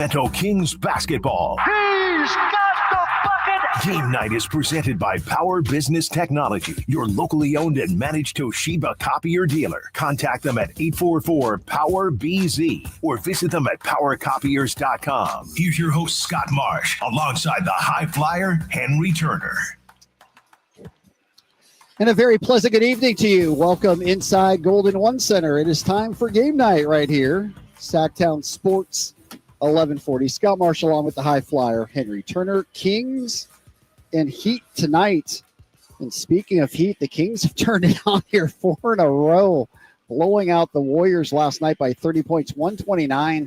Sacramento Kings basketball. He's got the bucket! Game night is presented by Power Business Technology, your locally owned and managed Toshiba copier dealer. Contact them at 844-POWER-BZ or visit them at powercopiers.com. Here's your host, Scott Marsh, alongside the high flyer, Henry Turner. And a very pleasant good evening to you. Welcome inside Golden One Center. It is time for game night right here. Sacktown Sports, 1140. Scott Marsh along with the high flyer, Henry Turner. Kings and Heat tonight. And speaking of Heat, the Kings have turned it on here 4 in a row, blowing out the Warriors last night by 30 points, 129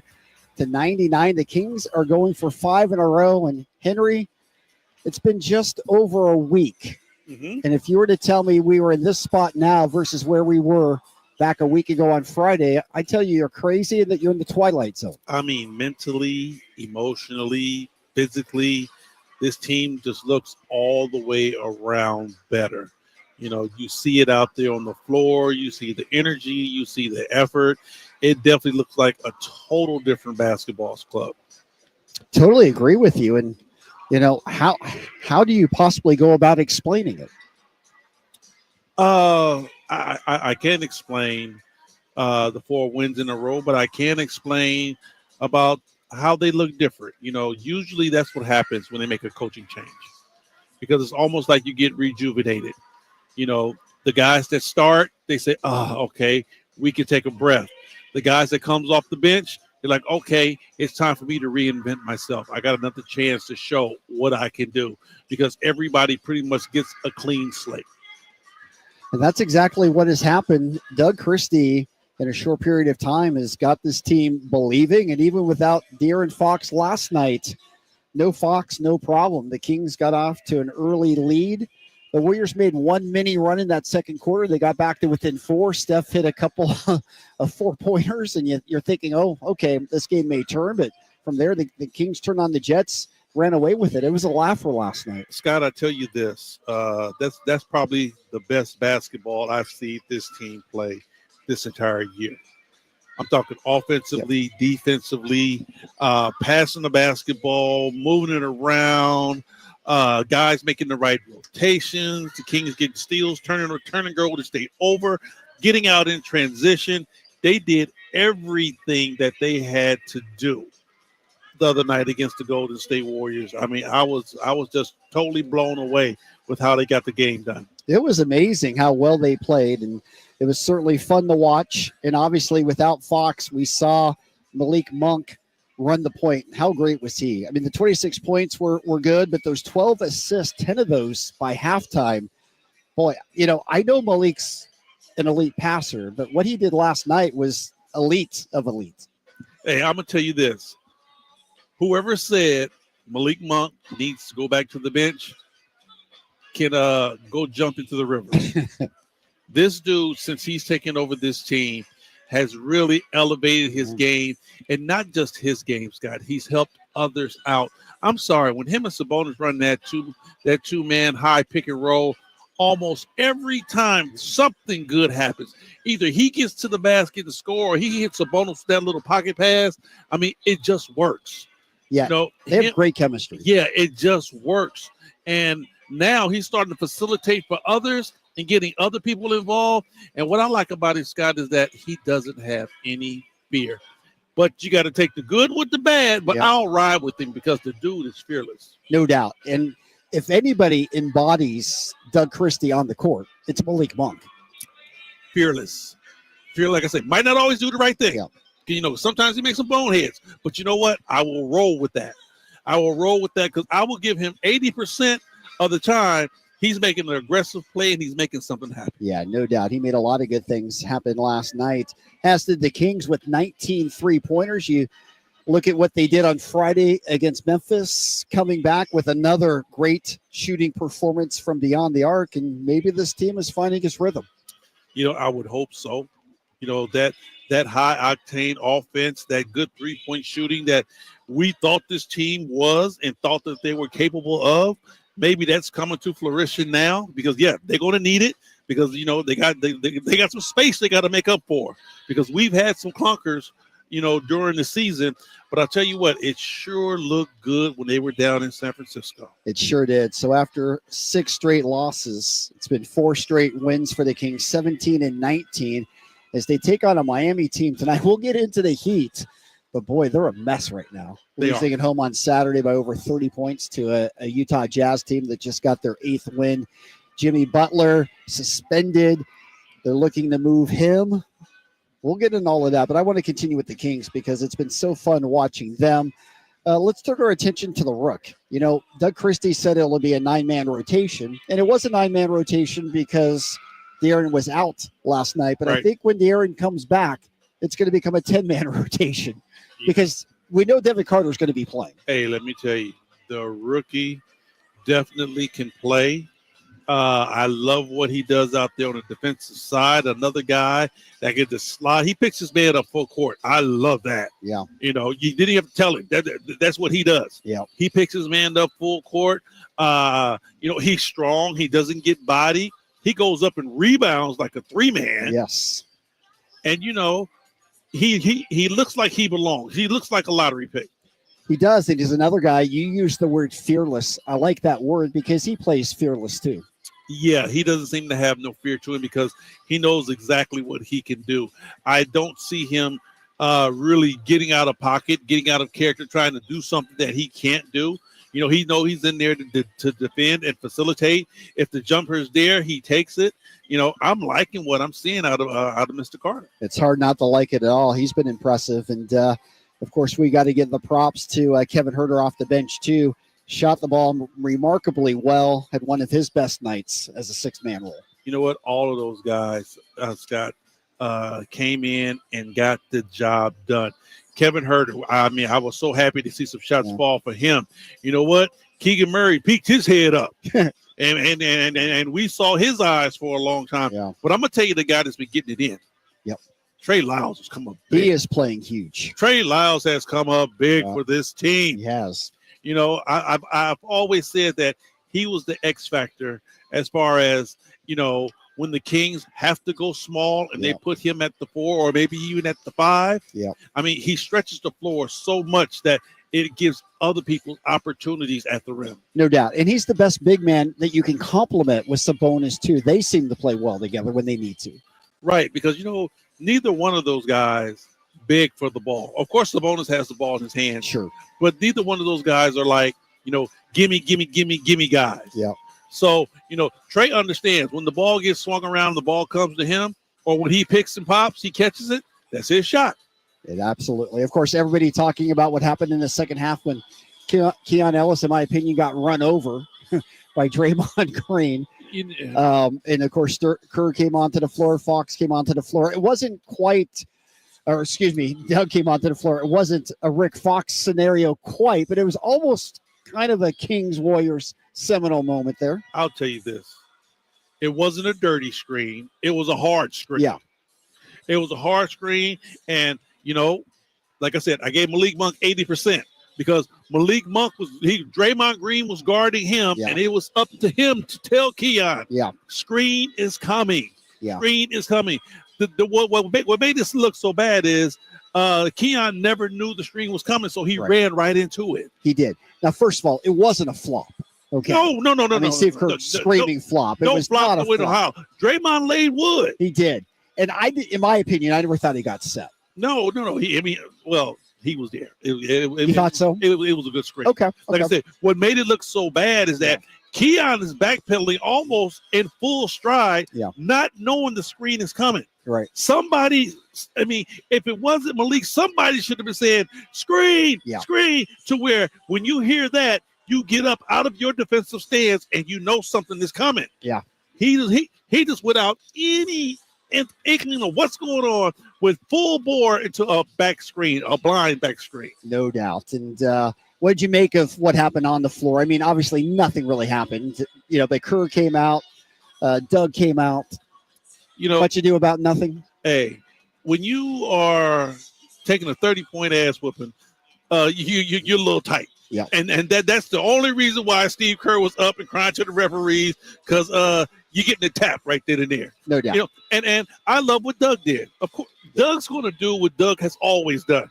to 99. The Kings are going for 5 in a row. And Henry, it's been just over a week. And if you were to tell me we were in this spot now versus where we were back a week ago on Friday, I tell you, you're crazy and that you're in the twilight zone. I mean, mentally, emotionally, physically, this team just looks all the way around better. You know, you see it out there on the floor. You see the energy. You see the effort. It definitely looks like a total different basketball club. Totally agree with you. And you know, how do you possibly go about explaining it? I can't explain the 4 wins in a row, but I can explain about how they look different. You know, usually that's what happens when they make a coaching change, because it's almost like you get rejuvenated. You know, the guys that start, they say, okay, we can take a breath. The guys that comes off the bench, they're like, okay, it's time for me to reinvent myself. I got another chance to show what I can do, because everybody pretty much gets a clean slate. And that's exactly what has happened. Doug Christie, in a short period of time, has got this team believing. And even without De'Aaron Fox last night, no Fox, no problem. The Kings got off to an early lead. The Warriors made one mini run in that second quarter. They got back to within 4. Steph hit a couple of 4-pointers, and you're thinking, oh, okay, this game may turn. But from there, the Kings turned on the Jets, ran away with it. It was a laugher last night. Scott, I tell you this, that's probably the best basketball I've seen this team play this entire year. I'm talking offensively, defensively, passing the basketball, moving it around, guys making the right rotations, the Kings getting steals, turning goal to stay over, getting out in transition. They did everything that they had to do the other night against the Golden State Warriors. I mean, I was just totally blown away with how they got the game done. It was amazing how well they played, and it was certainly fun to watch. And obviously, without Fox, we saw Malik Monk run the point. How great was he? I mean, the 26 points were good, but those 12 assists, 10 of those by halftime. Boy, you know, I know Malik's an elite passer, but what he did last night was elite of elite. Hey, I'm going to tell you this. Whoever said Malik Monk needs to go back to the bench can go jump into the river. This dude, since he's taken over this team, has really elevated his game, and not just his game, Scott. He's helped others out. I'm sorry, when him and Sabonis run that two-man high pick and roll, almost every time something good happens. Either he gets to the basket to score, or he hits Sabonis with that little pocket pass. I mean, it just works. Yeah, you know, they have great chemistry. Yeah, it just works. And now he's starting to facilitate for others and getting other people involved. And what I like about him, Scott, is that he doesn't have any fear. But you got to take the good with the bad, but I'll ride with him because the dude is fearless. No doubt. And if anybody embodies Doug Christie on the court, it's Malik Monk. Fearless. Like I said, might not always do the right thing. Yeah. You know, sometimes he makes some boneheads. But you know what? I will roll with that. I will roll with that because I will give him 80% of the time he's making an aggressive play and he's making something happen. Yeah, no doubt. He made a lot of good things happen last night, as did the Kings with 19 3-pointers. You look at what they did on Friday against Memphis, coming back with another great shooting performance from beyond the arc, and maybe this team is finding its rhythm. You know, I would hope so. You know, that high-octane offense, that good three-point shooting that we thought this team was and thought that they were capable of, maybe that's coming to fruition now because, they're going to need it because, you know, they got some space they got to make up for because we've had some clunkers during the season. But I'll tell you what, it sure looked good when they were down in San Francisco. It sure did. So after 6 straight losses, it's been 4 straight wins for the Kings, 17-19, as they take on a Miami team tonight. We'll get into the Heat, but boy, they're a mess right now. Losing at home on Saturday by over 30 points to a Utah Jazz team that just got their 8th win. Jimmy Butler suspended. They're looking to move him. We'll get into all of that, but I want to continue with the Kings because it's been so fun watching them. Let's turn our attention to the Rook. Doug Christie said it'll be a 9-man rotation, and it was a 9-man rotation because De'Aaron was out last night. But right. I think when De'Aaron comes back, it's going to become a 10-man rotation because we know Devin Carter is going to be playing. Hey, let me tell you, the rookie definitely can play. I love what he does out there on the defensive side. Another guy that gets the slide. He picks his man up full court. I love that. Yeah. You didn't have to tell him. That's what he does. Yeah. He picks his man up full court. He's strong. He doesn't get body. He goes up and rebounds like a 3-man. Yes. And, he looks like he belongs. He looks like a lottery pick. He does. And he's another guy. You use the word fearless. I like that word because he plays fearless too. Yeah, he doesn't seem to have no fear to him because he knows exactly what he can do. I don't see him really getting out of pocket, getting out of character, trying to do something that he can't do. He knows he's in there to defend and facilitate. If the jumper is there, he takes it. I'm liking what I'm seeing out of Mr. Carter. It's hard not to like it at all. He's been impressive. And, of course, we got to give the props to Kevin Herter off the bench, too. Shot the ball remarkably well, had one of his best nights as a 6-man role. You know what? All of those guys, Scott, came in and got the job done. Kevin Herter, I was so happy to see some shots fall for him. You know what? Keegan Murray peeked his head up. and we saw his eyes for a long time. Yeah. But I'm going to tell you the guy that's been getting it in. Yep. Trey Lyles has come up big. He is playing huge. Trey Lyles has come up big for this team. He has. I've always said that he was the X factor as far as, when the Kings have to go small and they put him at the 4 or maybe even at the 5. Yeah. He stretches the floor so much that it gives other people opportunities at the rim. No doubt. And he's the best big man that you can complement with Sabonis, too. They seem to play well together when they need to. Right, because, neither one of those guys big for the ball. Of course, Sabonis has the ball in his hand. Sure. But neither one of those guys are like, gimme guys. Yeah. So, Trey understands when the ball gets swung around, the ball comes to him, or when he picks and pops, he catches it, that's his shot. It absolutely. Of course, everybody talking about what happened in the second half when Keon Ellis, in my opinion, got run over by Draymond Green. And, of course, Kerr came onto the floor. Fox came onto the floor. It wasn't quite – Doug came onto the floor. It wasn't a Rick Fox scenario quite, but it was almost kind of a Kings-Warriors seminal moment there. I'll tell you this. It wasn't a dirty screen. It was a hard screen. Yeah. It was a hard screen. And, like I said, I gave Malik Monk 80% because Malik Monk Draymond Green was guarding him, and it was up to him to tell Keon, screen is coming. Yeah. Screen is coming. What made this look so bad is Keon never knew the screen was coming, so he ran right into it. He did. Now, first of all, it wasn't a flop. Okay. No. Steve Kerr screaming flop. It was flop not a flop. Draymond laid wood. He did. And in my opinion, I never thought he got set. No. He was there. You thought so? It was a good screen. Okay. Like I said, what made it look so bad is that Keon is backpedaling almost in full stride, not knowing the screen is coming. Right. Somebody, if it wasn't Malik, somebody should have been saying, screen, to where when you hear that, you get up out of your defensive stance and you know something is coming. Yeah. He just without any inkling of what's going on with full bore into a blind back screen. No doubt. And what did you make of what happened on the floor? Obviously nothing really happened. But Kerr came out, Doug came out. What you do about nothing? Hey, when you are taking a 30-point ass whooping, you're a little tight. Yeah. And that's the only reason why Steve Kerr was up and crying to the referees, because you're getting the tap right then and there. No doubt. You know, and I love what Doug did. Of course, Doug's going to do what Doug has always done: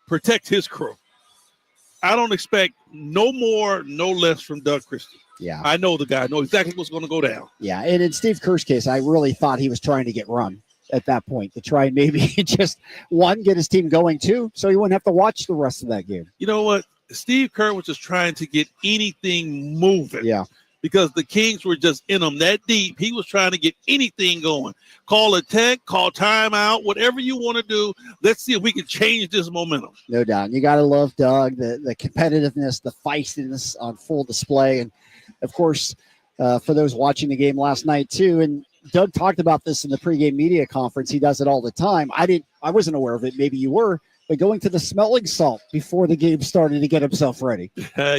protect his crew. I don't expect no more, no less from Doug Christie. Yeah, I know the guy. I know exactly what's going to go down. Yeah, and in Steve Kerr's case, I really thought he was trying to get run at that point to try and maybe just, one, get his team going, too, so he wouldn't have to watch the rest of that game. You know what? Steve Kerr was just trying to get anything moving. Yeah. Because the Kings were just in them that deep. He was trying to get anything going. Call a tech, call timeout, whatever you want to do. Let's see if we can change this momentum. No doubt. You got to love Doug, the competitiveness, the feistiness on full display. And, of course, for those watching the game last night, too, and Doug talked about this in the pregame media conference. He does it all the time. I wasn't aware of it. Maybe you were. But going to the smelling salt before the game started to get himself ready. Yeah,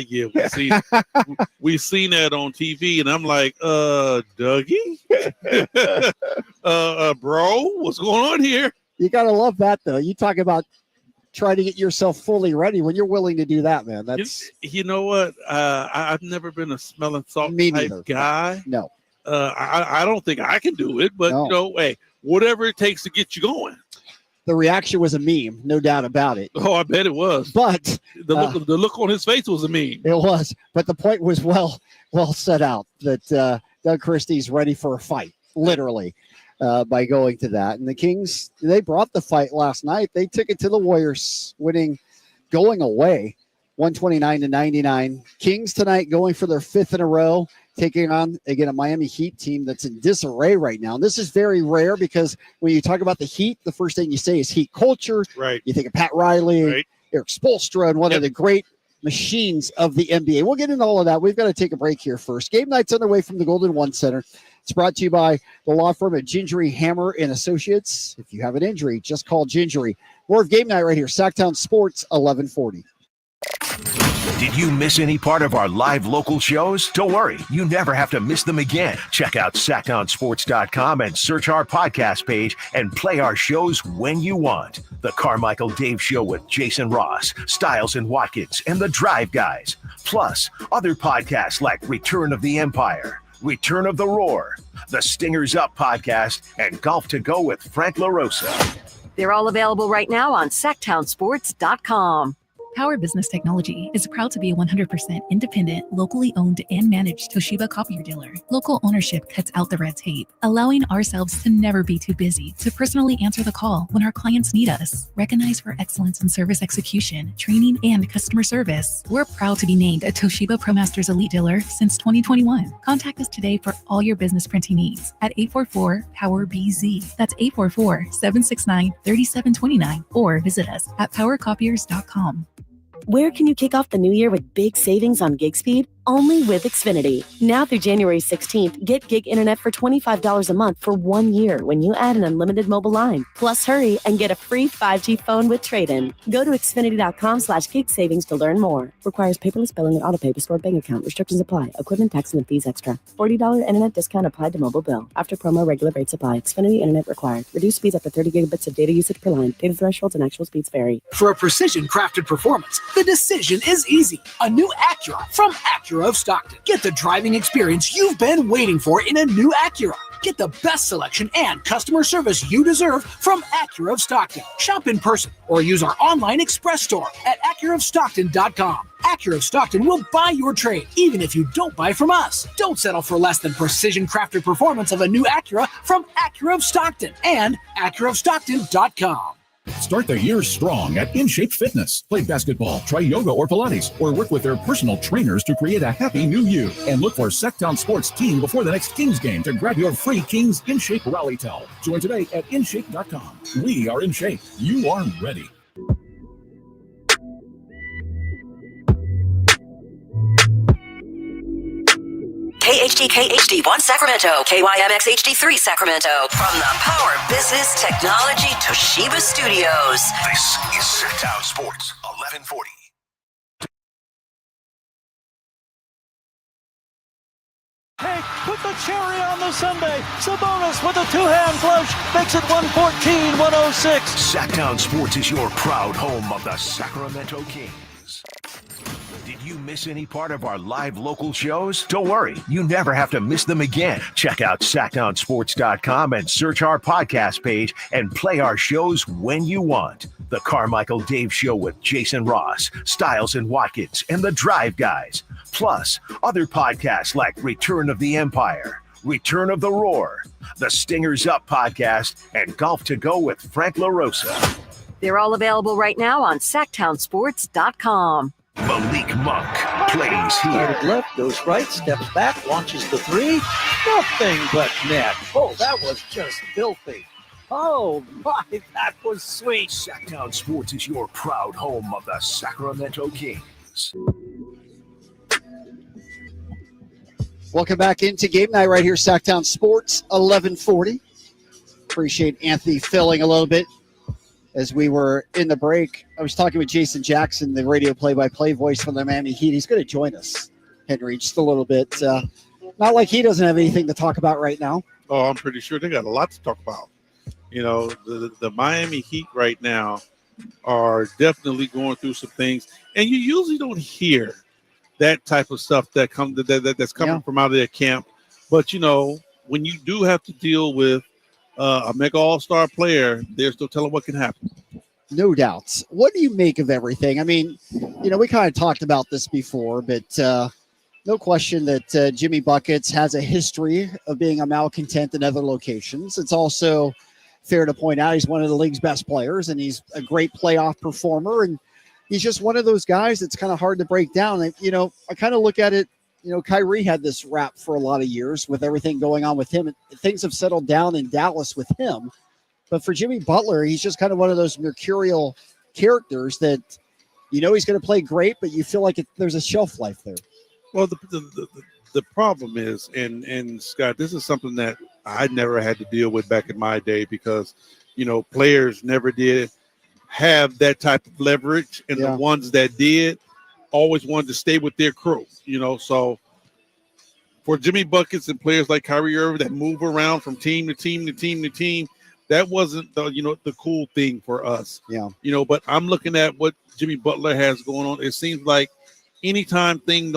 we seen that on TV, and I'm like, Dougie? Bro, what's going on here? You got to love that, though. You talk about trying to get yourself fully ready when you're willing to do that, man. That's you know what? I've never been a smelling salt type guy. No. I don't think I can do it, but, you know, hey, whatever it takes to get you going. The reaction was a meme, no doubt about it. Oh, I bet it was. But the look on his face was a meme. It was. But the point was well set out that Doug Christie's ready for a fight, literally, by going to that. And the Kings, they brought the fight last night. They took it to the Warriors, winning, going away, 129-99. Kings tonight going for their 5th in a row, taking on, again, a Miami Heat team that's in disarray right now. And this is very rare because when you talk about the Heat, the first thing you say is Heat culture. Right. You think of Pat Riley, right. Eric Spoelstra, and one of the great machines of the NBA. We'll get into all of that. We've got to take a break here first. Game night's underway from the Golden One Center. It's brought to you by the law firm of Gingery, Hammer, and Associates. If you have an injury, just call Gingery. More of Game Night right here, Sacktown Sports, 1140. Did you miss any part of our live local shows? Don't worry, you never have to miss them again. Check out sacktownsports.com and search our podcast page and play our shows when you want. The Carmichael Dave Show with Jason Ross, Stiles and Watkins, and the Drive Guys. Plus, other podcasts like Return of the Empire, Return of the Roar, the Stingers Up podcast, and Golf to Go with Frank LaRosa. They're all available right now on sacktownsports.com. Power Business Technology is proud to be a 100% independent, locally owned and managed Toshiba copier dealer. Local ownership cuts out the red tape, allowing ourselves to never be too busy to personally answer the call when our clients need us. Recognized for excellence in service execution, training, and customer service, we're proud to be named a Toshiba ProMasters Elite Dealer since 2021. Contact us today for all your business printing needs at 844-POWER-BZ. That's 844-769-3729, or visit us at powercopiers.com. Where can you kick off the new year with big savings on gig speed? Only with Xfinity. Now through January 16th, get gig internet for $25 a month for 1 year when you add an unlimited mobile line. Plus hurry and get a free 5G phone with trade-in. Go to Xfinity.com/gig savings to learn more. Requires paperless billing and autopay to stored bank account. Restrictions apply. Equipment tax and fees extra. $40 internet discount applied to mobile bill. After promo, regular rates apply. Xfinity internet required. Reduced speeds up to 30 gigabits of data usage per line. Data thresholds and actual speeds vary. For a precision-crafted performance, the decision is easy. A new Acura from Acura of Stockton. Get the driving experience you've been waiting for in a new Acura. Get the best selection and customer service you deserve from Acura of Stockton. Shop in person or use our online express store at AcuraofStockton.com. Acura of Stockton will buy your trade, even if you don't buy from us. Don't settle for less than precision-crafted performance of a new Acura from Acura of Stockton and AcuraofStockton.com. Start the year strong at InShape Fitness. Play basketball, try yoga or Pilates, or work with their personal trainers to create a happy new you. And look for Sacktown Sports Team before the next Kings game to grab your free Kings InShape Rally towel. Join today at InShape.com. We are in shape. You are ready. KHD1 Sacramento, KYMX HD3 Sacramento. From the Power Business Technology Toshiba Studios. This is Sacktown Sports 1140. Hey, put the cherry on the sundae. Sabonis with a two-hand flush makes it 114-106. Sacktown Sports is your proud home of the Sacramento Kings. Did you miss any part of our live local shows? Don't worry, you never have to miss them again. Check out sacktownsports.com and search our podcast page and play our shows when you want. The Carmichael Dave Show with Jason Ross, Stiles and Watkins, and The Drive Guys. Plus, other podcasts like Return of the Empire, Return of the Roar, the Stingers Up podcast, and Golf to Go with Frank LaRosa. They're all available right now on sacktownsports.com. Malik Monk plays here. Started left, goes right, steps back, launches the three. Nothing but net. Oh, that was just filthy. Oh, my, that was sweet. Sacktown Sports is your proud home of the Sacramento Kings. Welcome back into game night right here, Sacktown Sports, 1140. Appreciate Anthony filling a little bit as we were in the break. I was talking with Jason Jackson, the radio play-by-play voice from the Miami Heat. He's going to join us, Henry, just a little bit. Not like he doesn't have anything to talk about right now. Oh, I'm pretty sure they got a lot to talk about. You know, the Miami Heat right now are definitely going through some things, and you usually don't hear that type of stuff that's coming from out of their camp. But, you know, when you do have to deal with a mega all-star player, there's no telling what can happen. No doubts. What do you make of everything? I mean, you know, we kind of talked about this before, but no question that Jimmy Buckets has a history of being a malcontent in other locations. It's also fair to point out he's one of the league's best players, and he's a great playoff performer, and he's just one of those guys that's kind of hard to break down. And, you know, I kind of look at it, you know, Kyrie had this rap for a lot of years with everything going on with him. Things have settled down in Dallas with him. But for Jimmy Butler, he's just kind of one of those mercurial characters that, you know, he's going to play great, but you feel like there's a shelf life there. Well, the problem is, and Scott, this is something that I never had to deal with back in my day because, you know, players never did have that type of leverage, and the ones that did always wanted to stay with their crew, you know. So for Jimmy Buckets and players like Kyrie Irving that move around from team to team to team to team, that wasn't the cool thing for us. Yeah. You know, but I'm looking at what Jimmy Butler has going on. It seems like anytime things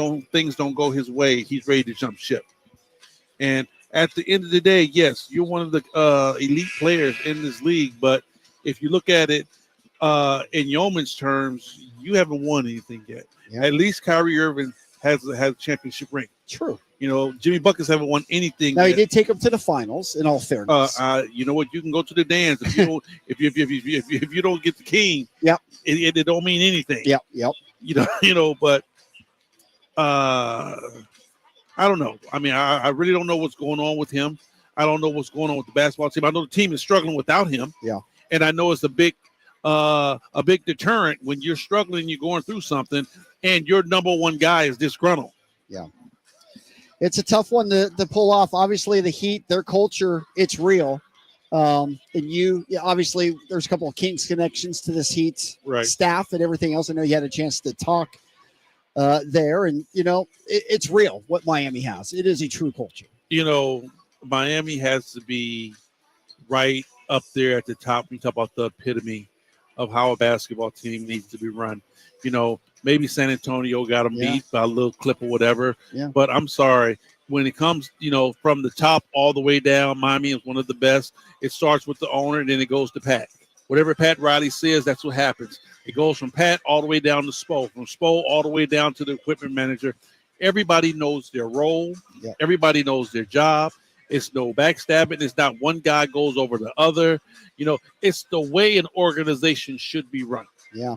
don't go his way, he's ready to jump ship. And at the end of the day, yes, you're one of the elite players in this league, but if you look at it in Yeoman's terms, you haven't won anything yet. Yeah. At least Kyrie Irving has a championship ring. True. You know, Jimmy Buckets haven't won anything. Now yet. he did take him to the finals. In all fairness, you know what? You can go to the dance if you don't. if you don't get the king, it don't mean anything. Yep. You know, but I don't know. I mean, I really don't know what's going on with him. I don't know what's going on with the basketball team. I know the team is struggling without him. Yeah, and I know it's a big deterrent when you're struggling, you're going through something, and your number one guy is disgruntled. Yeah. It's a tough one to pull off. Obviously, the Heat, their culture, it's real. And obviously, there's a couple of Kings connections to this Heat staff and everything else. I know you had a chance to talk there. And, you know, it's real what Miami has. It is a true culture. You know, Miami has to be right up there at the top. We talk about the epitome of how a basketball team needs to be run. You know, maybe San Antonio got them beat by a little clip or whatever. Yeah. But I'm sorry. When it comes, you know, from the top all the way down, Miami is one of the best. It starts with the owner, and then it goes to Pat. Whatever Pat Riley says, that's what happens. It goes from Pat all the way down to Spo, from Spo all the way down to the equipment manager. Everybody knows their role. Yeah. Everybody knows their job. It's no backstabbing. It's not one guy goes over the other. You know, it's the way an organization should be run. Yeah.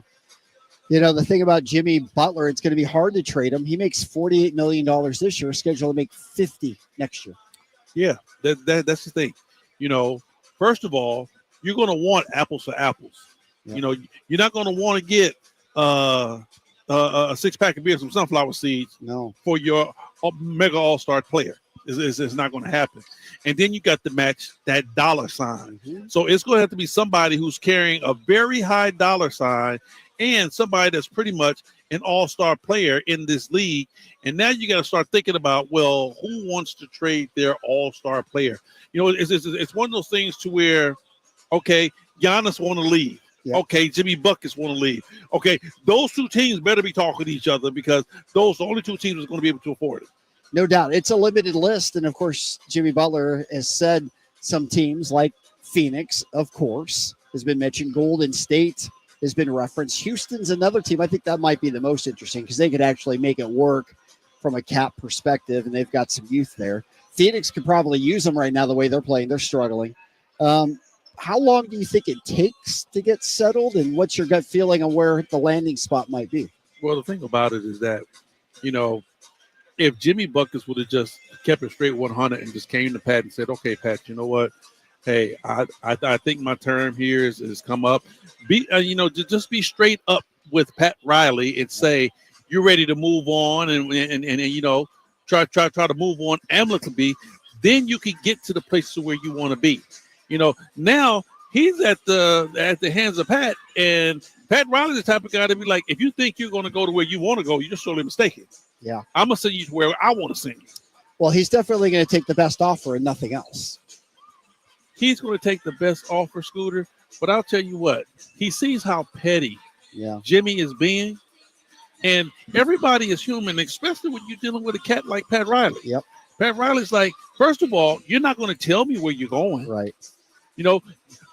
You know, the thing about Jimmy Butler, it's going to be hard to trade him. He makes $48 million this year, scheduled to make $50 next year. Yeah, that's the thing. You know, first of all, you're going to want apples for apples. Yeah. You know, you're not going to want to get a six-pack of beer, some sunflower seeds for your mega all-star player. It's not going to happen. And then you got to match that dollar sign. Mm-hmm. So it's going to have to be somebody who's carrying a very high dollar sign and somebody that's pretty much an all-star player in this league. And now you got to start thinking about, well, who wants to trade their all-star player? You know, it's one of those things to where, okay, Giannis want to leave. Yeah. Okay, Jimmy Buckets want to leave. Okay, those two teams better be talking to each other because those are the only two teams that's going to be able to afford it. No doubt. It's a limited list. And, of course, Jimmy Butler has said some teams like Phoenix, of course, has been mentioned. Golden State has been referenced. Houston's another team. I think that might be the most interesting because they could actually make it work from a cap perspective, and they've got some youth there. Phoenix could probably use them right now the way they're playing. They're struggling. How long do you think it takes to get settled, and what's your gut feeling on where the landing spot might be? Well, the thing about it is that, if Jimmy Buckets would have just kept it straight 100 and just came to Pat and said, okay, Pat, you know what? Hey, I think my term here is come up. Just be straight up with Pat Riley and say you're ready to move on and try to move on amicably. Then you can get to the place where you want to be. Now he's at the hands of Pat, and Pat Riley's the type of guy to be like, if you think you're going to go to where you want to go, you're just sorely mistaken. Yeah, I'm gonna send you to where I want to send you. Well, he's definitely going to take the best offer and nothing else. He's going to take the best offer, Scooter. But I'll tell you what, he sees how petty Jimmy is being, and everybody is human, especially when you're dealing with a cat like Pat Riley. Yep. Pat Riley's like, first of all, you're not going to tell me where you're going. Right.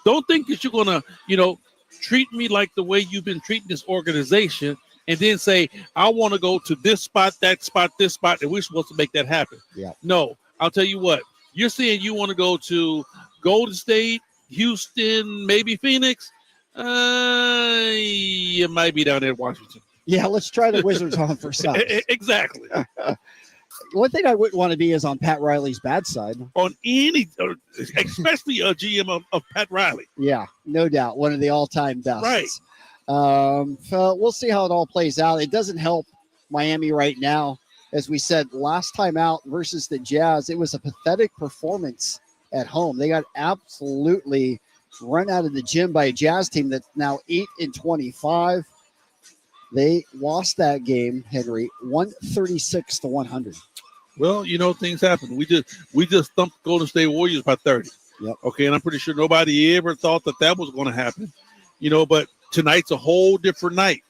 Don't think that you're going to, treat me like the way you've been treating this organization and then say, I want to go to this spot, that spot, this spot, and we're supposed to make that happen. Yeah. No, I'll tell you what, you're saying you want to go to Golden State, Houston, maybe Phoenix. You might be down there in Washington. Yeah, let's try the Wizards on for size. Exactly. One thing I wouldn't want to be is on Pat Riley's bad side. On especially a GM of Pat Riley. Yeah, no doubt. One of the all-time best. Right. So we'll see how it all plays out. It doesn't help Miami right now. As we said, last time out versus the Jazz, it was a pathetic performance at home. They got absolutely run out of the gym by a Jazz team that's now 8-25. They lost that game, Henry, 136-100. Well, things happen. We just thumped Golden State Warriors by 30. Yep. Okay, and I'm pretty sure nobody ever thought that was going to happen. But tonight's a whole different night.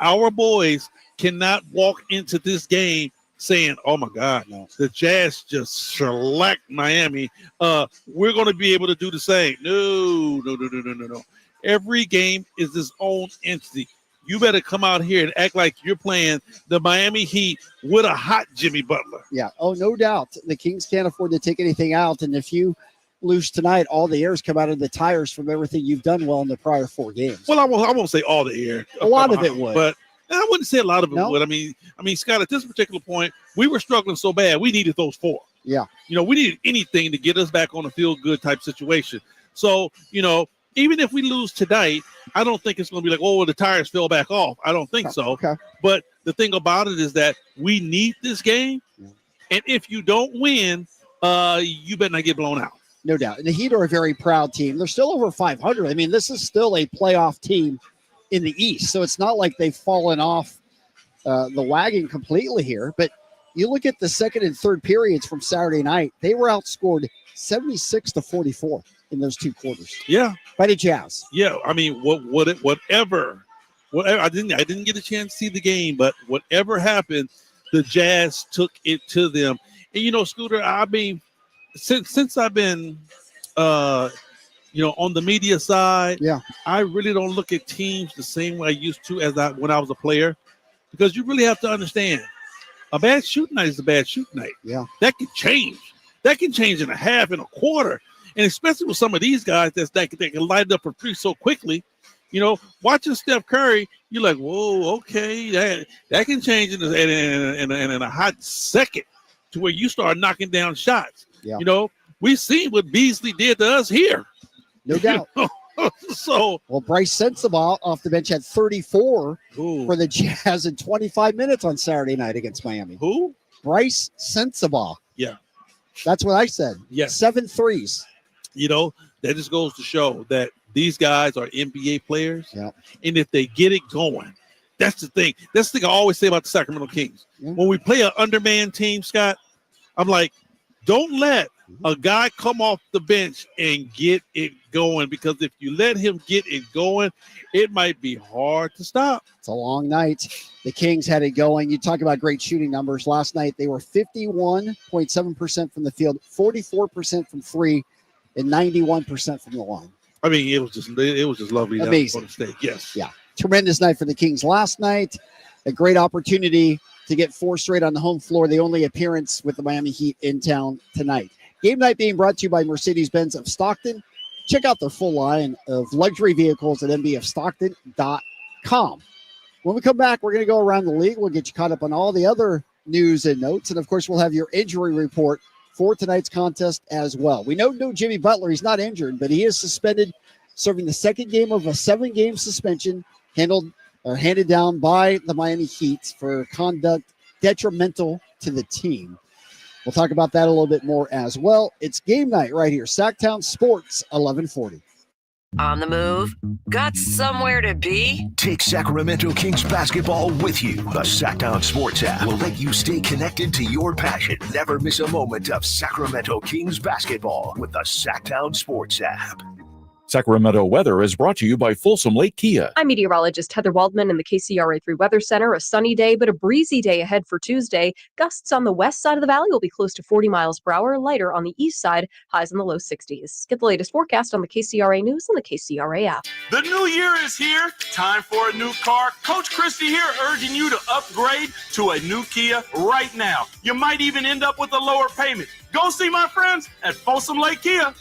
Our boys cannot walk into this game saying, oh, my God, the Jazz just shellacked Miami. We're going to be able to do the same. No. Every game is its own entity. You better come out here and act like you're playing the Miami Heat with a hot Jimmy Butler. Yeah. Oh, no doubt. The Kings can't afford to take anything out. And if you lose tonight, all the air's come out of the tires from everything you've done well in the prior 4 games. Well, I won't say all the air. A lot of it would. But I wouldn't say a lot of it would. I mean, Scott, at this particular point, we were struggling so bad, we needed those 4. Yeah. We needed anything to get us back on a feel-good type situation. So, even if we lose tonight, I don't think it's going to be like, oh, the tires fell back off. I don't think so. Okay. But the thing about it is that we need this game. Yeah. And if you don't win, you better not get blown out. No doubt. And the Heat are a very proud team. They're still over 500. I mean, this is still a playoff team in the East. So it's not like they've fallen off the wagon completely here. But you look at the second and third periods from Saturday night, they were outscored 76-44 in those 2 quarters. Yeah. By the Jazz. Yeah. I mean, whatever. I didn't get a chance to see the game, but whatever happened, the Jazz took it to them. And, Scooter, I mean, since I've been, on the media side, I really don't look at teams the same way I used to when I was a player, because you really have to understand a bad shooting night is a bad shooting night. Yeah. That can change. That can change in a half, in a quarter. And especially with some of these guys that can light it up for 3 so quickly, watching Steph Curry, you're like, whoa, okay, that can change in a hot second to where you start knocking down shots. Yeah. We've seen what Beasley did to us here. No doubt. Well, Bryce Sensabaugh off the bench had 34 for the Jazz in 25 minutes on Saturday night against Miami. Who? Bryce Sensabaugh. Yeah. That's what I said. Yeah. 7 threes. That just goes to show that these guys are NBA players. Yeah. And if they get it going, that's the thing. That's the thing I always say about the Sacramento Kings. Yeah. When we play an undermanned team, Scott, I'm like, don't let a guy come off the bench and get it going, because if you let him get it going, it might be hard to stop. It's a long night. The Kings had it going. You talk about great shooting numbers. Last night, they were 51.7% from the field, 44% from three, and 91% from the line. I mean, it was just lovely. Amazing. On the stage. Yes. Yeah. Tremendous night for the Kings last night. A great opportunity to get 4 straight on the home floor. The only appearance with the Miami Heat in town tonight. Game night being brought to you by Mercedes-Benz of Stockton. Check out their full line of luxury vehicles at mbofstockton.com. When we come back, we're going to go around the league. We'll get you caught up on all the other news and notes. And, of course, we'll have your injury report for tonight's contest as well. We know no Jimmy Butler. He's not injured, but he is suspended, serving the second game of a 7-game suspension handed down by the Miami Heat for conduct detrimental to the team. We'll talk about that a little bit more as well. It's game night right here. Sacktown Sports 1140. On the move? Got somewhere to be? Take Sacramento Kings basketball with you. The Sacktown Sports app will let you stay connected to your passion. Never miss a moment of Sacramento Kings basketball with the Sacktown Sports app. Sacramento weather is brought to you by Folsom Lake Kia. I'm meteorologist Heather Waldman in the KCRA3 Weather Center. A sunny day, but a breezy day ahead for Tuesday. Gusts on the west side of the valley will be close to 40 miles per hour, lighter on the east side, highs in the low 60s. Get the latest forecast on the KCRA News and the KCRA app. The new year is here. Time for a new car. Coach Christie here urging you to upgrade to a new Kia right now. You might even end up with a lower payment. Go see my friends at Folsom Lake Kia.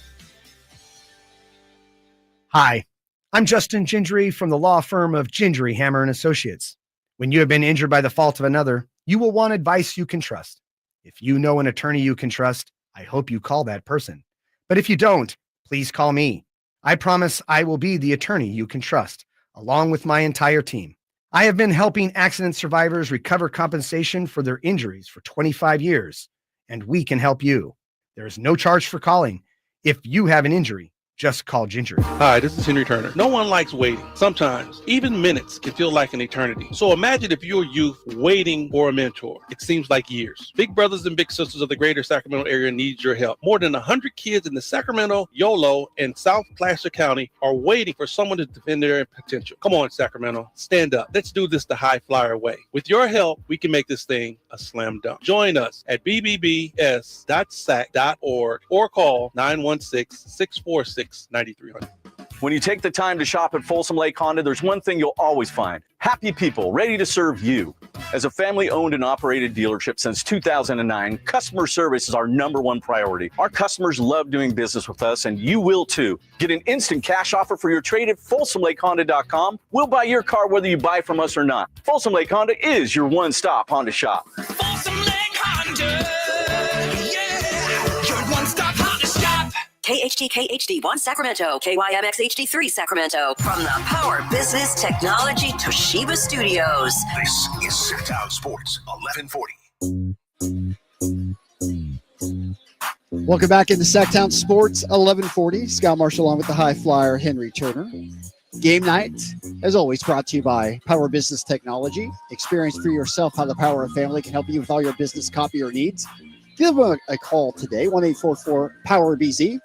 Hi, I'm Justin Gingery from the law firm of Gingery, Hammer & Associates. When you have been injured by the fault of another, you will want advice you can trust. If you know an attorney you can trust, I hope you call that person. But if you don't, please call me. I promise I will be the attorney you can trust, along with my entire team. I have been helping accident survivors recover compensation for their injuries for 25 years, and we can help you. There is no charge for calling. If you have an injury, just call Gingery. Hi, this is Henry Turner. No one likes waiting. Sometimes, even minutes can feel like an eternity. So imagine if you're youth waiting for a mentor. It seems like years. Big brothers and big sisters of the greater Sacramento area need your help. More than 100 kids in the Sacramento, Yolo, and South Placer County are waiting for someone to defend their potential. Come on, Sacramento. Stand up. Let's do this the high flyer way. With your help, we can make this thing a slam dunk. Join us at bbbs.sac.org or call 916-646-9300. When you take the time to shop at Folsom Lake Honda, there's one thing you'll always find: happy people ready to serve you. As a family-owned and operated dealership since 2009, customer service is our #1 priority. Our customers love doing business with us, and you will too. Get an instant cash offer for your trade at FolsomLakeHonda.com. We'll buy your car whether you buy from us or not. Folsom Lake Honda is your one-stop Honda shop. Folsom Lake Honda, yeah, your one-stop Honda shop. KHD1 Sacramento, KYMX HD3 Sacramento. From the Power Business Technology Toshiba Studios. This is Sacktown Sports 1140. Welcome back into Sacktown Sports 1140. Scott Marsh along with the high flyer Henry Turner. Game night, as always, brought to you by Power Business Technology. Experience for yourself how the Power of Family can help you with all your business copier needs. Give them a call today, 1-844-POWER-BZ,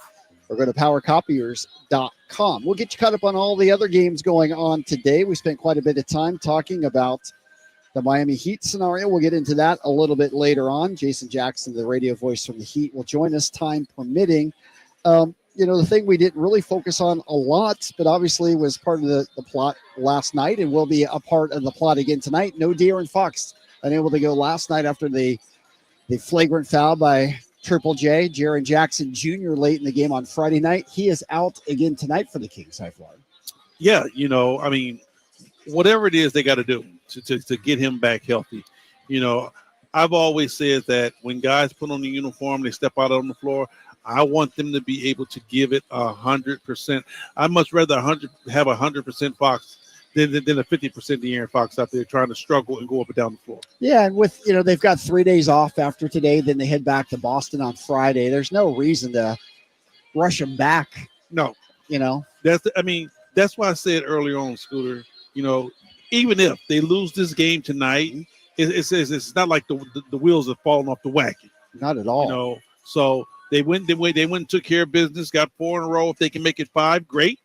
or go to powercopiers.com. We'll get you caught up on all the other games going on today. We spent quite a bit of time talking about the Miami Heat scenario. We'll get into that a little bit later on. Jason Jackson, the radio voice from the Heat, will join us time permitting. The thing we didn't really focus on a lot, but obviously was part of the plot last night and will be a part of the plot again tonight. No De'Aaron Fox unable to go last night after the flagrant foul by Triple J, Jaren Jackson Jr. late in the game on Friday night. He is out again tonight for the Kings, high flyer. Yeah, whatever it is they got to do to get him back healthy. I've always said that when guys put on the uniform, they step out on the floor, I want them to be able to give it 100%. I'd much rather have 100% Fox than a 50% De'Aaron Fox out there trying to struggle and go up and down the floor. Yeah, and with they've got 3 days off after today, then they head back to Boston on Friday. There's no reason to rush them back. No, that's why I said earlier on, Scooter. Even if they lose this game tonight, it's not like the wheels have fallen off the wagon. Not at all. So They went and took care of business, got 4 in a row. If they can make it 5, great.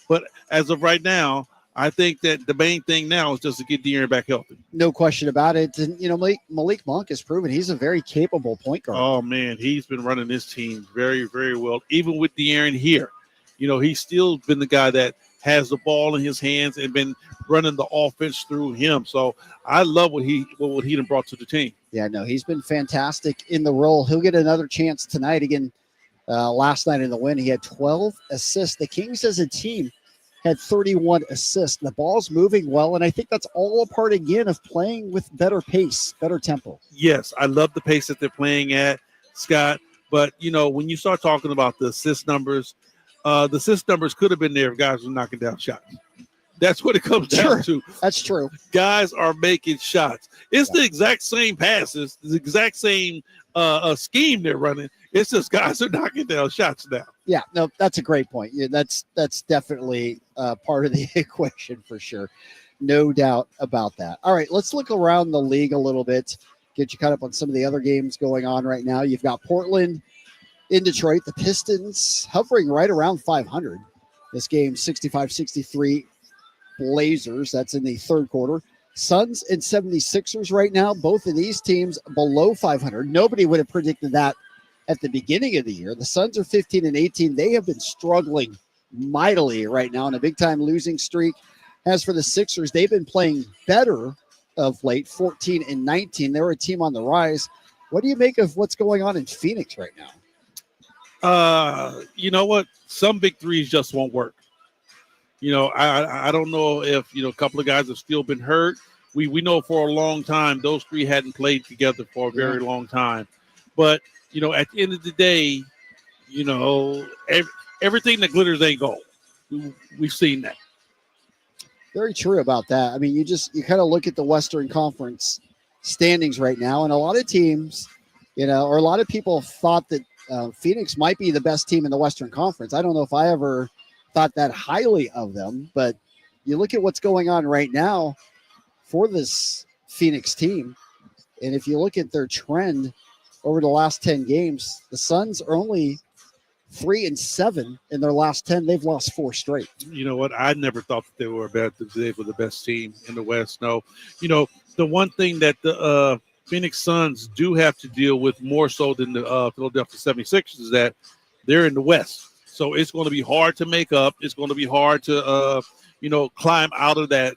But as of right now, I think that the main thing now is just to get De'Aaron back healthy. No question about it. And, Malik Monk has proven he's a very capable point guard. Oh, man, he's been running this team very, very well. Even with De'Aaron here, he's still been the guy that has the ball in his hands and been running the offense through him. So I love what he done brought to the team. Yeah, no, he's been fantastic in the role. He'll get another chance tonight. Again, last night in the win, he had 12 assists. The Kings as a team had 31 assists. The ball's moving well, and I think that's all a part, again, of playing with better pace, better tempo. Yes, I love the pace that they're playing at, Scott. But, when you start talking about the assist numbers could have been there if guys were knocking down shots. That's what it comes down to. That's true. Guys are making shots. It's the exact same passes, the exact same scheme they're running. It's just guys are knocking down shots now. Yeah, no, that's a great point. Yeah, that's definitely part of the equation for sure. No doubt about that. All right, let's look around the league a little bit, get you caught up on some of the other games going on right now. You've got Portland in Detroit, the Pistons hovering right around 500. This game, 65-63 Blazers. That's in the third quarter. Suns and 76ers right now, both of these teams below 500. Nobody would have predicted that at the beginning of the year. The Suns are 15-18. They have been struggling mightily right now in a big-time losing streak. As for the Sixers, they've been playing better of late, 14-19. They're a team on the rise. What do you make of what's going on in Phoenix right now? You know what? Some big threes just won't work. I don't know if, a couple of guys have still been hurt. We know for a long time those three hadn't played together for a very long time. But, at the end of the day, everything that glitters ain't gold. We've seen that. Very true about that. I mean, you kind of look at the Western Conference standings right now, and a lot of teams, or a lot of people thought that Phoenix might be the best team in the Western Conference. I don't know if I ever thought that highly of them, but you look at what's going on right now for this Phoenix team, and if you look at their trend over the last 10 games, the Suns are only 3-7 in their last 10. They've lost 4 straight. You know what? I never thought that they were the best team in the West. No, the one thing that the Phoenix Suns do have to deal with more so than the Philadelphia 76ers is that they're in the West. So it's going to be hard to make up. It's going to be hard to, climb out of that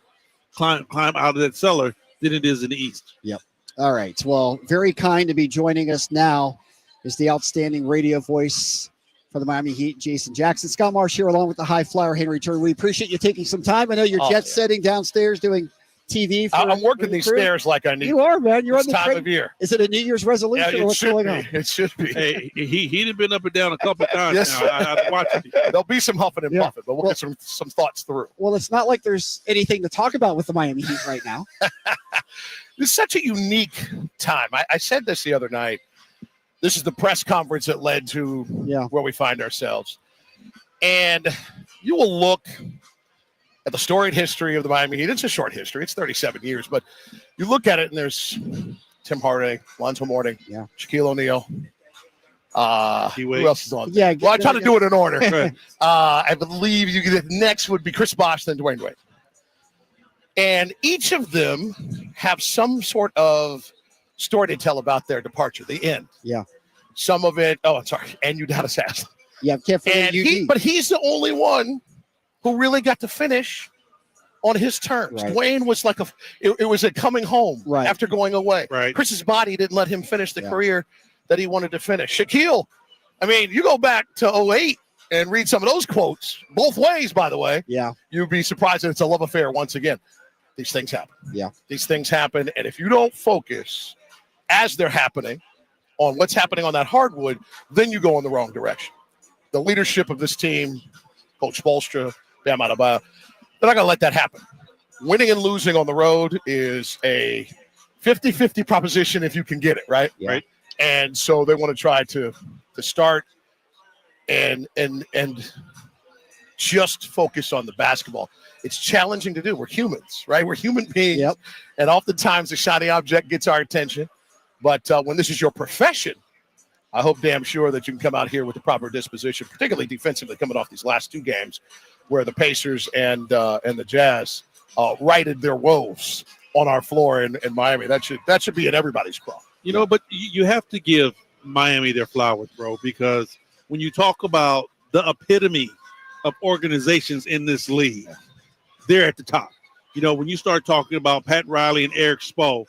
cellar than it is in the East. Yep. All right. Well, very kind to be joining us now is the outstanding radio voice for the Miami Heat, Jason Jackson. Scott Marsh here along with the high flyer, Henry Turner. We appreciate you taking some time. I know you're jet setting downstairs doing TV. I'm working these stairs like I need. You are, man. You're on the time of year. Is it a New Year's resolution or what's going on? It should be. Hey, he'd been up and down a couple of times Yes. now. I watched it. There'll be some huffing and puffing, but we'll get some thoughts through. Well, it's not like there's anything to talk about with the Miami Heat right now. It's such a unique time. I said this the other night. This is the press conference that led to where we find ourselves. And you will look at the storied history of the Miami Heat. It's a short history. It's 37 years. But you look at it, and there's Tim Hardaway, Lonzo Mourning, Shaquille O'Neal. Who else is on? Yeah, well, I try to do it in order. I believe next would be Chris Bosh, then Dwayne Wade. And each of them have some sort of story to tell about their departure, the end. Yeah. Some of it, and Udonis Haslem. Yeah, can't forget UD. But he's the only one who really got to finish on his terms. Right. Dwayne was like it was a coming home after going away. Right. Chris's body didn't let him finish the career that he wanted to finish. Shaquille, I mean, you go back to 2008 and read some of those quotes, both ways, by the way. Yeah. You'd be surprised that it's a love affair once again. These things happen. Yeah. These things happen, and if you don't focus as they're happening on what's happening on that hardwood, then you go in the wrong direction. The leadership of this team, Coach Spoelstra, Bam Adebayo, they're not going to let that happen. Winning and losing on the road is a 50-50 proposition if you can get it, right? Yeah. Right. And so they want to try to start and just focus on the basketball. It's challenging to do. We're humans, right? We're human beings. Yep. And oftentimes the shiny object gets our attention. But when this is your profession, I hope damn sure that you can come out here with the proper disposition, particularly defensively, coming off these last two games where the Pacers and the Jazz righted their woes on our floor in Miami. That should be in everybody's craw. You know, but you have to give Miami their flowers, bro, because when you talk about the epitome of organizations in this league, they're at the top. You know, when you start talking about Pat Riley and Eric Spo,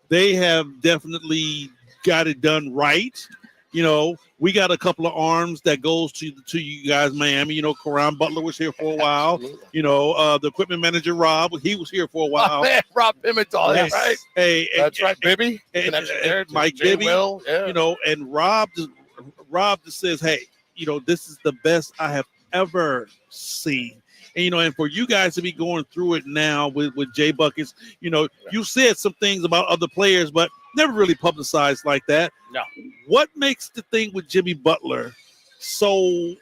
they have definitely got it done right. You know, we got a couple of arms that goes to you guys, Miami. You know, Karan Butler was here for a while. Absolutely. You know, the equipment manager, Rob, he was here for a while. Oh, man, Rob Pimentel, Yes. that's right. Hey, That's right, Bibby. and Connection there to Mike Jay Bibby, Will, yeah. you know, and Rob just says, hey, you know, this is the best I have ever seen. And, you know, and for you guys to be going through it now with Jay Buckets, you know, you said some things about other players, but never really publicized like that. No. What makes the thing with Jimmy Butler so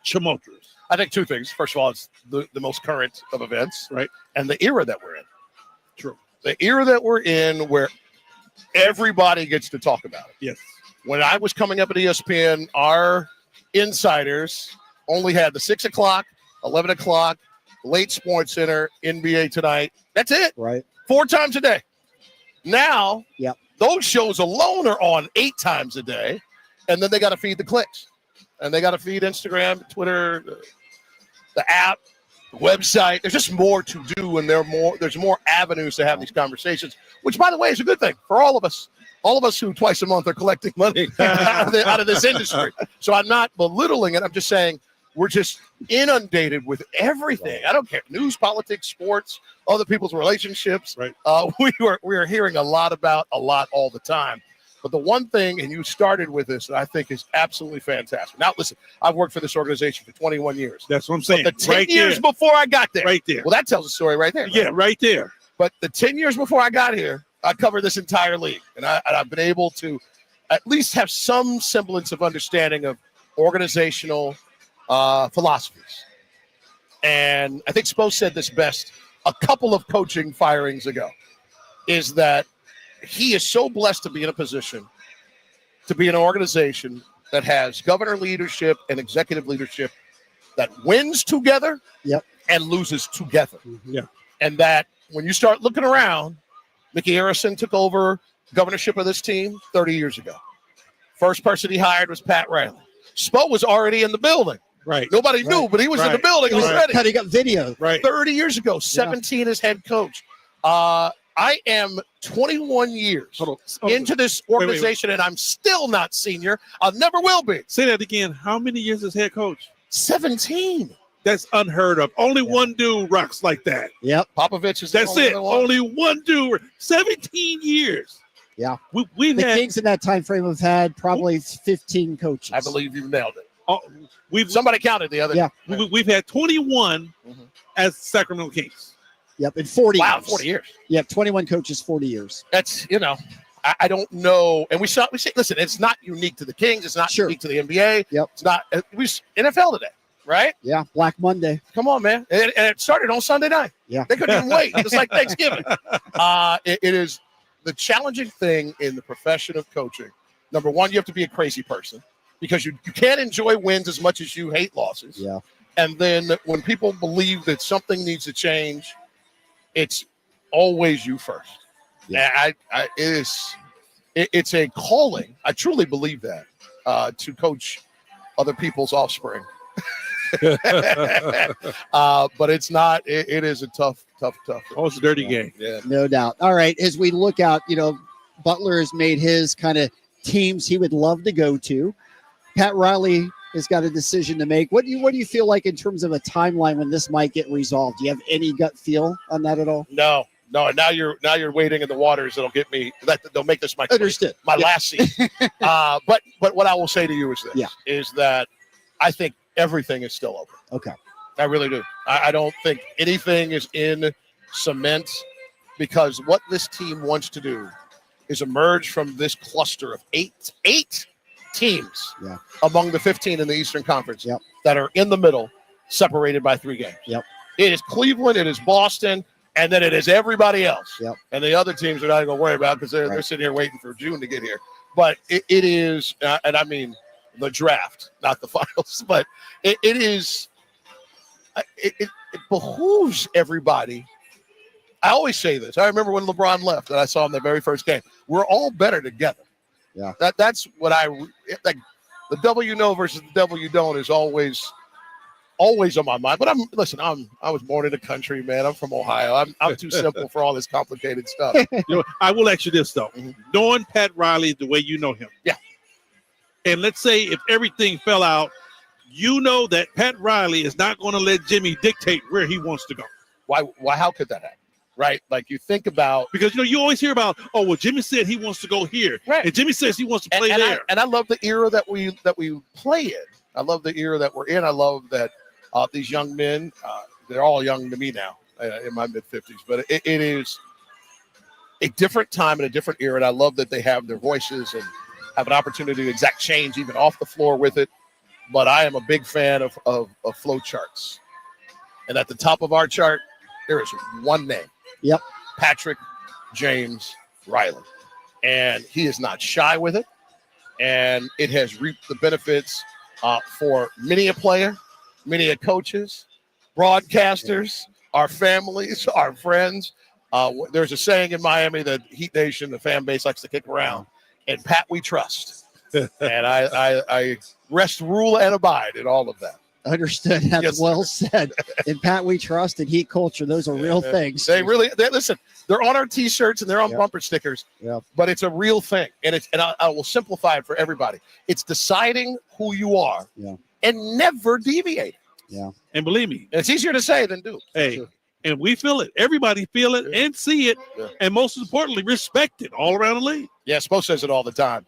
tumultuous? I think two things. First of all, it's the most current of events, right? And the era that we're in. True. The era that we're in where everybody gets to talk about it. Yes. When I was coming up at ESPN, our insiders only had the 6 o'clock, 11 o'clock, late Sports Center, NBA Tonight. That's it. Right. 4 times a day. Now, yep, those shows alone are on 8 times a day, and then they got to feed the clicks. And they got to feed Instagram, Twitter, the app, the website. There's just more to do, and there's more avenues to have these conversations, which, by the way, is a good thing for all of us. All of us who twice a month are collecting money out of this industry. So I'm not belittling it. I'm just saying we're just inundated with everything. I don't care. News, politics, sports, other people's relationships. Right. We are hearing a lot about a lot all the time. But the one thing, and you started with this, that I think is absolutely fantastic. Now, listen, I've worked for this organization for 21 years. That's what I'm saying. But the 10 Right years there. before I got there. Right there. Well, that tells a story right there. Yeah, right there. But the 10 years before I got here, I covered this entire league. And I've been able to at least have some semblance of understanding of organizational philosophies. And I think Spo said this best a couple of coaching firings ago, is that he is so blessed to be in a position to be in an organization that has governor leadership and executive leadership that wins together and loses together. Yeah. And that when you start looking around, Mickey Harrison took over governorship of this team 30 years ago. First person he hired was Pat Riley. Spo was already in the building. Right. Nobody knew, but he was in the building already. Cutting up video. Right. 30 years ago, 17 as head coach. I am 21 years into this organization, and I'm still not senior. I never will be. Say that again. How many years as head coach? 17. That's unheard of. Only one dude rocks like that. Yep. Popovich is That's it. Only one dude. 17 years. Yeah. We've the had Kings in that time frame have had probably 15 coaches. I believe you nailed it. Somebody counted the other day. We've had 21 as Sacramento Kings. Yep, in 40 Wow, years. 40 years. Yep, 21 coaches, 40 years. That's, I don't know. And we say, listen, it's not unique to the Kings. It's not unique to the NBA. Yep. It's not, NFL today, right? Yeah, Black Monday. Come on, man. And it started on Sunday night. Yeah. They couldn't even wait. It's like Thanksgiving. It is the challenging thing in the profession of coaching. Number one, you have to be a crazy person because you can't enjoy wins as much as you hate losses. Yeah. And then when people believe that something needs to change, it's always you first. Yeah, it's a calling. I truly believe that to coach other people's offspring. But it's not. It is a tough. Oh, it's a dirty game. Yeah, no doubt. All right, as we look out, Butler has made his kind of teams he would love to go to. Pat Riley has got a decision to make. What do you feel like in terms of a timeline when this might get resolved? Do you have any gut feel on that at all? No. Now you're wading in the waters that'll get me. They'll make this my understood. My last season. But what I will say to you is this: is that I think everything is still open. Okay. I really do. I don't think anything is in cement because what this team wants to do is emerge from this cluster of eight teams among the 15 in the Eastern Conference that are in the middle, separated by 3 games. Yep. It is Cleveland, it is Boston, and then it is everybody else. Yep. And the other teams are not going to worry about because they're sitting here waiting for June to get here. But it is, and I mean the draft, not the finals, but it behooves everybody. I always say this. I remember when LeBron left and I saw him the very first game. We're all better together. Yeah. That's what I like. The W know versus the W don't is always on my mind. But I was born in the country, man. I'm from Ohio. I'm too simple for all this complicated stuff. I will ask you this though. Knowing Pat Riley the way you know him. Yeah. And let's say if everything fell out, you know that Pat Riley is not going to let Jimmy dictate where he wants to go. Why how could that happen? Right? Like you think about, because you always hear about, oh well, Jimmy said he wants to go here, right? And Jimmy says he wants to play there. And I love the era that we play in. I love the era that we're in. I love that these young men, they're all young to me now, in my mid-50s, but it is a different time and a different era, and I love that they have their voices and have an opportunity to exact change even off the floor with it. But I am a big fan of flow charts, and at the top of our chart, there is one name. Yep. Patrick James Riley. And he is not shy with it. And it has reaped the benefits for many a player, many a coaches, broadcasters, our families, our friends. There's a saying in Miami that Heat Nation, the fan base, likes to kick around. And Pat, we trust. And I rest, rule, and abide in all of that. Understood. That's yes, well said. In Pat, we trust, and Heat culture. Those are real things. They listen. They're on our T-shirts and they're on bumper stickers. Yeah. But it's a real thing, and I will simplify it for everybody. It's deciding who you are, and never deviate. Yeah. And believe me, it's easier to say than do. Hey, and we feel it. Everybody feel it and see it, and most importantly, respect it all around the league. Yeah, Spo says it all the time.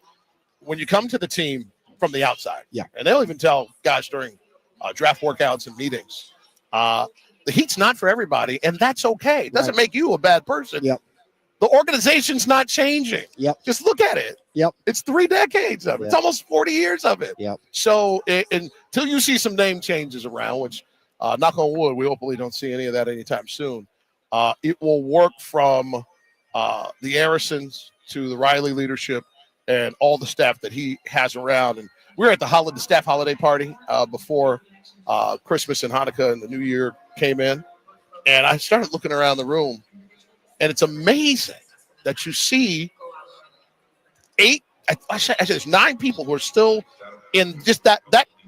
When you come to the team from the outside, and they'll even tell guys during draft workouts and meetings, the Heat's not for everybody, and that's okay. It doesn't make you a bad person. Yep. The organization's not changing. Yep. Just look at it. Yep. It's 3 decades of it. It's almost 40 years of it. Yep. So until you see some name changes around, which knock on wood, we hopefully don't see any of that anytime soon, it will work from the Harrisons to the Riley leadership and all the staff that he has around. And we were at the staff holiday party before Christmas and Hanukkah and the New Year came in. And I started looking around the room, and it's amazing that you see 9 people who are still in just that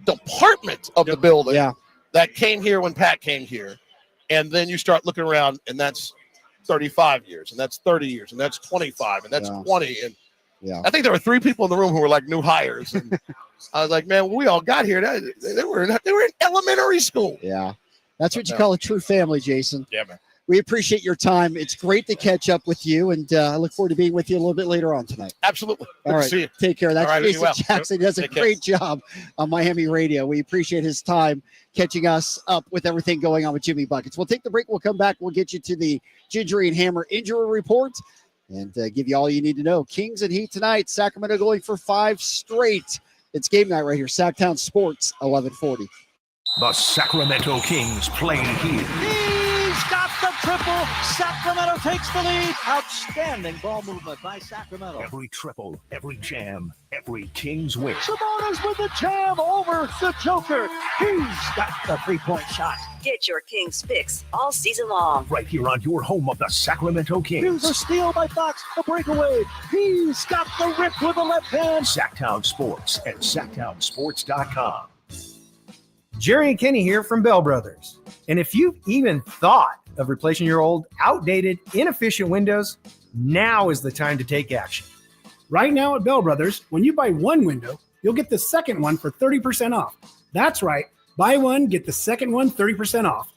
department of the building that came here when Pat came here. And then you start looking around, and that's 35 years, and that's 30 years, and that's 25, and that's 20. And I think there were 3 people in the room who were like new hires. And I was like, man, when we all got here, they were in elementary school. Yeah. That's what you call a true family, Jason. Yeah, man. We appreciate your time. It's great to catch up with you, and I look forward to being with you a little bit later on tonight. Absolutely. All right. See you. Take care. That's Jason Jackson. He does a Take care. great job on Miami radio. We appreciate his time catching us up with everything going on with Jimmy Buckets. We'll take the break. We'll come back. We'll get you to the Gingery and Hammer injury report and give you all you need to know. Kings and Heat tonight. Sacramento going for 5 straight. It's game night right here. Sacktown Sports, 1140. The Sacramento Kings play here. He's got the triple. Sacramento takes the lead. Outstanding ball movement by Sacramento. Every triple, every jam, every Kings win. Sabonis with the jam over the Joker. He's got the 3-point shot. Get your Kings fix all season long. Right here on your home of the Sacramento Kings. Here's a steal by Fox, a breakaway. He's got the rip with the left hand. Sacktown Sports at sacktownsports.com. Jerry and Kenny here from Bell Brothers. And if you've even thought of replacing your old, outdated, inefficient windows, now is the time to take action. Right now at Bell Brothers, when you buy one window, you'll get the second one for 30% off. That's right. Buy one, get the second one 30% off.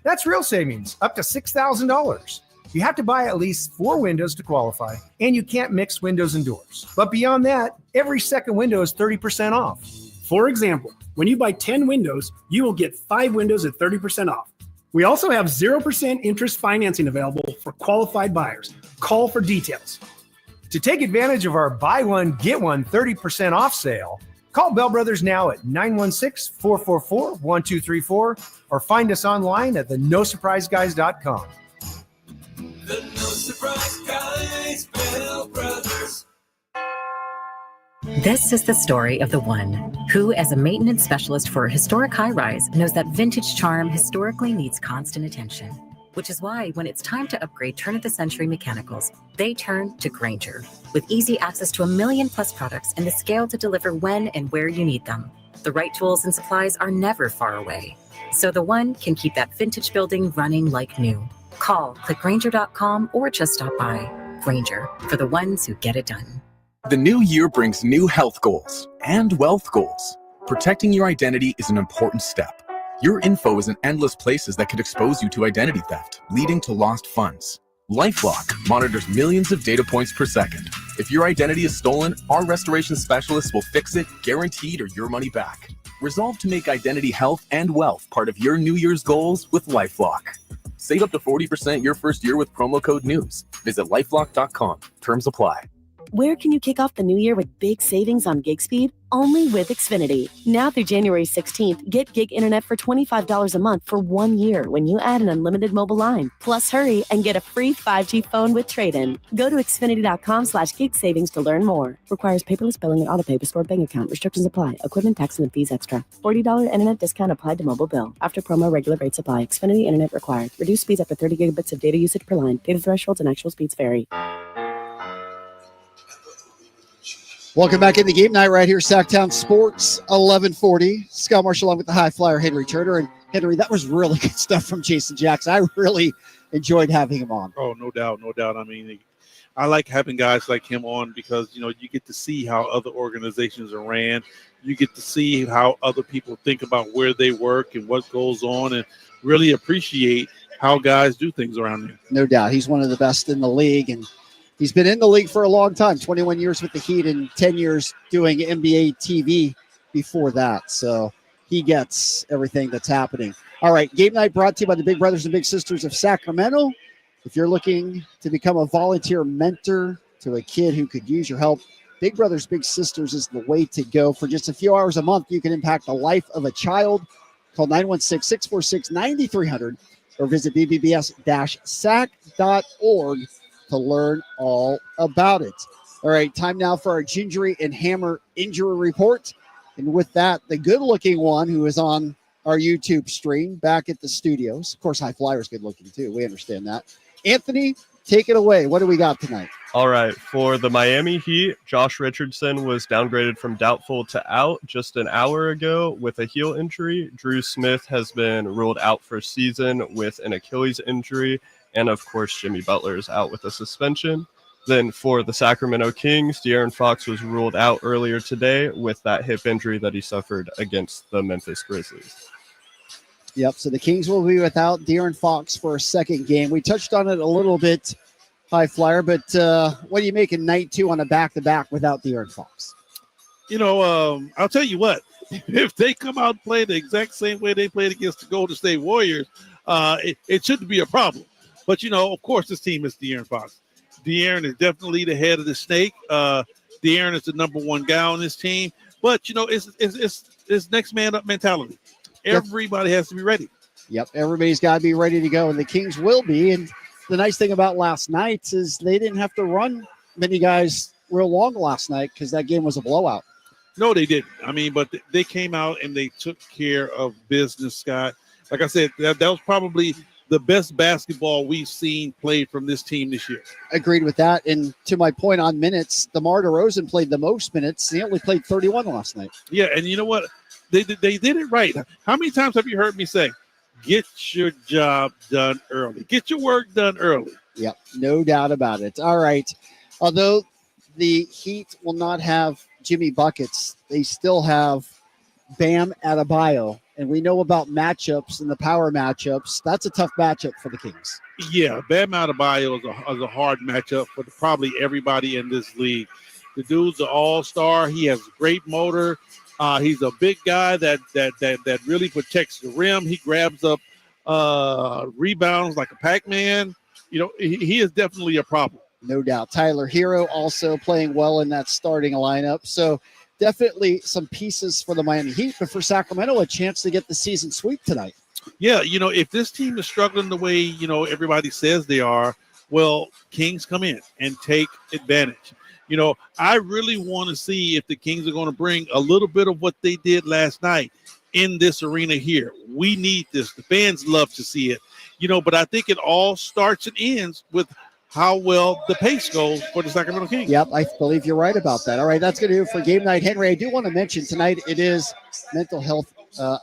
That's real savings, up to $6,000. You have to buy at least 4 windows to qualify, and you can't mix windows and doors. But beyond that, every second window is 30% off. For example, when you buy 10 windows, you will get 5 windows at 30% off. We also have 0% interest financing available for qualified buyers. Call for details. To take advantage of our buy one, get one 30% off sale, call Bell Brothers now at 916-444-1234 or find us online at thenosurpriseguys.com. The No Surprise Guys, Bell Brothers. This is the story of the one who, as a maintenance specialist for a historic high-rise, knows that vintage charm historically needs constant attention. Which is why when it's time to upgrade turn-of-the-century mechanicals, they turn to Grainger. With easy access to 1 million+ products and the scale to deliver when and where you need them. The right tools and supplies are never far away. So the one can keep that vintage building running like new. Call, click Grainger.com, or just stop by. Grainger, for the ones who get it done. The new year brings new health goals and wealth goals. Protecting your identity is an important step. Your info is in endless places that could expose you to identity theft, leading to lost funds. LifeLock monitors millions of data points per second. If your identity is stolen, our restoration specialists will fix it, guaranteed, or your money back. Resolve to make identity health and wealth part of your New Year's goals with LifeLock. Save up to 40% your first year with promo code NEWS. Visit LifeLock.com. Terms apply. Where can you kick off the new year with big savings on gig speed? Only with Xfinity. Now through January 16th, get gig internet for $25 a month for 1 year when you add an unlimited mobile line. Plus hurry and get a free 5G phone with trade-in. Go to Xfinity.com/gig savings to learn more. Requires paperless billing and autopay with stored bank account. Restrictions apply. Equipment tax and fees extra. $40 internet discount applied to mobile bill. After promo, regular rates apply. Xfinity internet required. Reduced speeds up to 30 gigabits of data usage per line. Data thresholds and actual speeds vary. Welcome back into game night right here, Sacktown Sports 1140. Scott Marsh along with the high flyer Henry Turner. And Henry, that was really good stuff from Jason Jackson. I really enjoyed having him on. Oh, no doubt, no doubt. I mean, I like having guys like him on because, you get to see how other organizations are ran. You get to see how other people think about where they work and what goes on and really appreciate how guys do things around here. No doubt. He's one of the best in the league, and he's been in the league for a long time, 21 years with the Heat and 10 years doing NBA TV before that. So he gets everything that's happening. All right, game night brought to you by the Big Brothers and Big Sisters of Sacramento. If you're looking to become a volunteer mentor to a kid who could use your help, Big Brothers Big Sisters is the way to go. For just a few hours a month, you can impact the life of a child. Call 916-646-9300 or visit bbbs-sac.org to learn all about it. All right, time now for our Gingery and Hammer injury report. And with that, the good-looking one who is on our YouTube stream back at the studios. Of course, High Flyer's good-looking too. We understand that. Anthony, take it away. What do we got tonight? All right, for the Miami Heat, Josh Richardson was downgraded from doubtful to out just an hour ago with a heel injury. Drew Smith has been ruled out for season with an Achilles injury. And, of course, Jimmy Butler is out with a suspension. Then for the Sacramento Kings, De'Aaron Fox was ruled out earlier today with that hip injury that he suffered against the Memphis Grizzlies. Yep, so the Kings will be without De'Aaron Fox for a second game. We touched on it a little bit, High Flyer, but what do you make in night two on a back-to-back without De'Aaron Fox? I'll tell you what. If they come out and play the exact same way they played against the Golden State Warriors, it shouldn't be a problem. But, of course, this team is De'Aaron Fox. De'Aaron is definitely the head of the snake. De'Aaron is the number one guy on this team. But, it's next man up mentality. Everybody has to be ready. Yep, everybody's got to be ready to go, and the Kings will be. And the nice thing about last night is they didn't have to run many guys real long last night because that game was a blowout. No, they didn't. I mean, but they came out and they took care of business, Scott. Like I said, that was probably – the best basketball we've seen played from this team this year. Agreed with that. And to my point on minutes, DeMar DeRozan played the most minutes. He only played 31 last night. Yeah, and you know what? They did it right. How many times have you heard me say, get your job done early? Get your work done early. Yep, no doubt about it. All right. Although the Heat will not have Jimmy Buckets, they still have Bam Adebayo. And we know about matchups and the power matchups. That's a tough matchup for the Kings. Yeah, Bam Adebayo is a hard matchup for probably everybody in this league. The dude's an all-star. He has great motor. He's a big guy that really protects the rim. He grabs up rebounds like a Pac-Man. He is definitely a problem. No doubt. Tyler Hero also playing well in that starting lineup. So definitely some pieces for the Miami Heat, but for Sacramento, a chance to get the season sweep tonight. Yeah, if this team is struggling the way, everybody says they are, well, Kings come in and take advantage. You know, I really want to see if the Kings are going to bring a little bit of what they did last night in this arena here. We need this. The fans love to see it. You know, but I think it all starts and ends with how well the pace goes for the Sacramento Kings. Yep, I believe you're right about that. All right, that's going to do it for game night. Henry, I do want to mention tonight it is mental health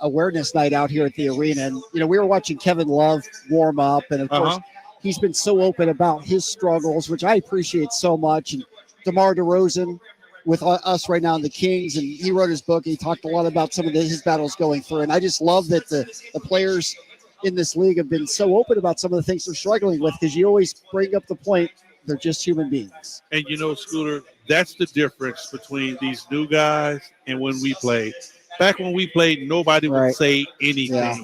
awareness night out here at the arena. And, you know, we were watching Kevin Love warm up. And, of course, he's been so open about his struggles, which I appreciate so much. And DeMar DeRozan with us right now in the Kings, and he wrote his book. He talked a lot about some of his battles going through. And I just love that the players in this league have been so open about some of the things they're struggling with, because you always bring up the point, they're just human beings. And, you know, Scooter, that's the difference between these new guys and when we played. Back when we played, nobody would say anything. Yeah.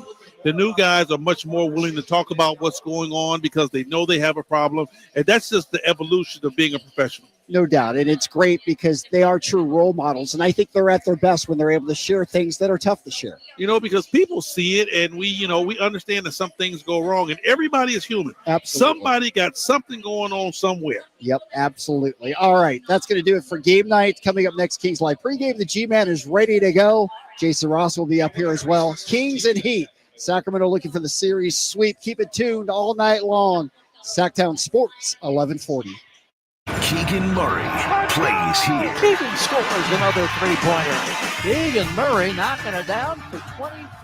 The new guys are much more willing to talk about what's going on because they know they have a problem. And that's just the evolution of being a professional. No doubt. And it's great because they are true role models. And I think they're at their best when they're able to share things that are tough to share. You know, because people see it, and we understand that some things go wrong, and everybody is human. Absolutely. Somebody got something going on somewhere. Yep, absolutely. All right, that's going to do it for game night. Coming up next, Kings Live pregame. The G-Man is ready to go. Jason Ross will be up here as well. Kings and Heat. Sacramento looking for the series sweep. Keep it tuned all night long. Sacktown Sports, 1140. Keegan Murray plays here. Keegan scores another three-pointer. Keegan Murray knocking it down for 24.